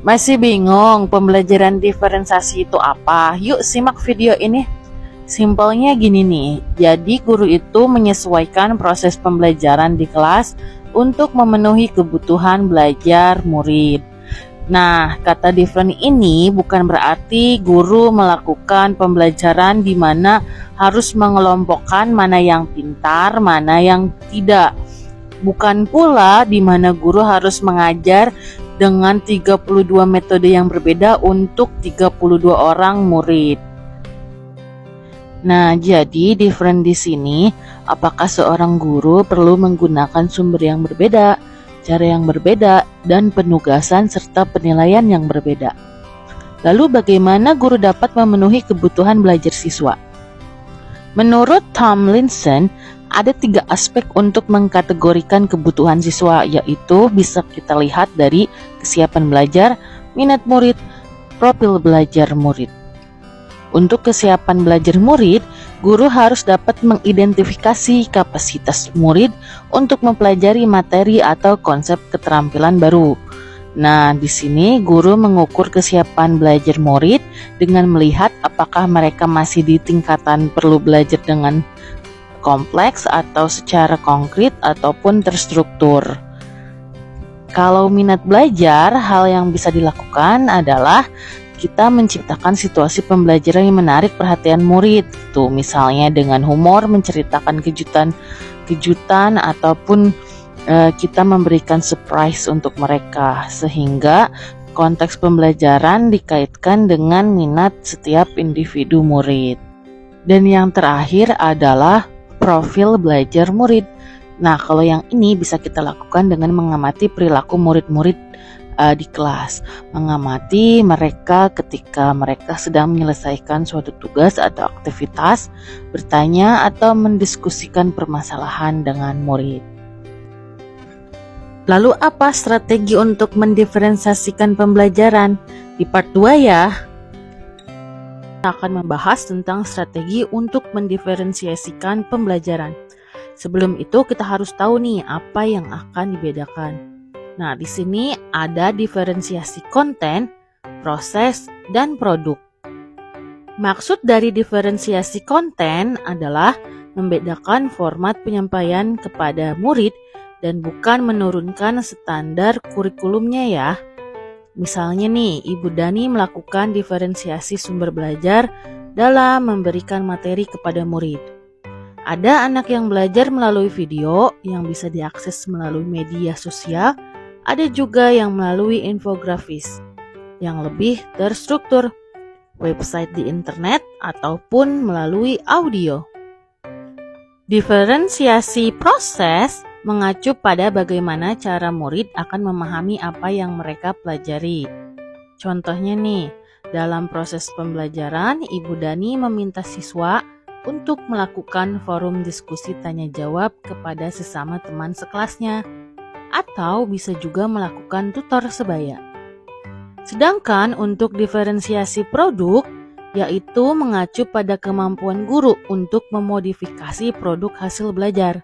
Masih bingung pembelajaran diferensiasi itu apa? Yuk simak video ini. Simpelnya gini nih, jadi guru itu menyesuaikan proses pembelajaran di kelas untuk memenuhi kebutuhan belajar murid. Nah, kata different ini bukan berarti guru melakukan pembelajaran di mana harus mengelompokkan mana yang pintar, mana yang tidak. Bukan pula di mana guru harus mengajar dengan 32 metode yang berbeda untuk 32 orang murid. Nah, jadi different di sini, apakah seorang guru perlu menggunakan sumber yang berbeda, cara yang berbeda, dan penugasan serta penilaian yang berbeda. Lalu bagaimana guru dapat memenuhi kebutuhan belajar siswa? Menurut Tomlinson, ada 3 aspek untuk mengkategorikan kebutuhan siswa, yaitu bisa kita lihat dari kesiapan belajar, minat murid, profil belajar murid. Untuk kesiapan belajar murid, guru harus dapat mengidentifikasi kapasitas murid untuk mempelajari materi atau konsep keterampilan baru. Nah, di sini guru mengukur kesiapan belajar murid dengan melihat apakah mereka masih di tingkatan perlu belajar dengan kompleks atau secara konkret ataupun terstruktur. Kalau minat belajar, hal yang bisa dilakukan adalah kita menciptakan situasi pembelajaran yang menarik perhatian murid, tuh misalnya dengan humor menceritakan kejutan ataupun kita memberikan surprise untuk mereka sehingga konteks pembelajaran dikaitkan dengan minat setiap individu murid. Dan yang terakhir adalah profil belajar murid. Nah, kalau yang ini bisa kita lakukan dengan mengamati perilaku murid-murid di kelas, mengamati mereka ketika mereka sedang menyelesaikan suatu tugas atau aktivitas, bertanya atau mendiskusikan permasalahan dengan murid. Lalu apa strategi untuk mendiferensiasikan pembelajaran? Di part 2 ya, kita akan membahas tentang strategi untuk mendiferensiasikan pembelajaran. Sebelum itu kita harus tahu nih apa yang akan dibedakan. Nah, di sini ada diferensiasi konten, proses, dan produk. Maksud dari diferensiasi konten adalah membedakan format penyampaian kepada murid dan bukan menurunkan standar kurikulumnya ya. Misalnya nih, Ibu Dani melakukan diferensiasi sumber belajar dalam memberikan materi kepada murid. Ada anak yang belajar melalui video yang bisa diakses melalui media sosial, ada juga yang melalui infografis yang lebih terstruktur, website di internet, ataupun melalui audio. Diferensiasi proses mengacu pada bagaimana cara murid akan memahami apa yang mereka pelajari. Contohnya nih, dalam proses pembelajaran, Ibu Dani meminta siswa untuk melakukan forum diskusi tanya jawab kepada sesama teman sekelasnya, atau bisa juga melakukan tutor sebaya. Sedangkan untuk diferensiasi produk, yaitu mengacu pada kemampuan guru untuk memodifikasi produk hasil belajar.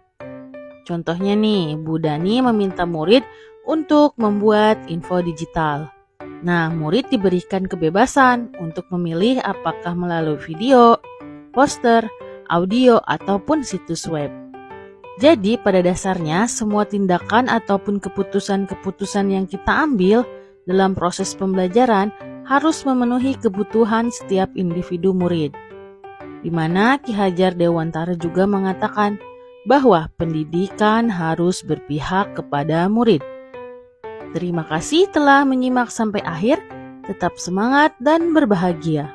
Contohnya nih, Bu Dani meminta murid untuk membuat info digital. Nah, murid diberikan kebebasan untuk memilih apakah melalui video, poster, audio, ataupun situs web. Jadi pada dasarnya semua tindakan ataupun keputusan-keputusan yang kita ambil dalam proses pembelajaran harus memenuhi kebutuhan setiap individu murid. Di mana Ki Hajar Dewantara juga mengatakan bahwa pendidikan harus berpihak kepada murid. Terima kasih telah menyimak sampai akhir, tetap semangat dan berbahagia.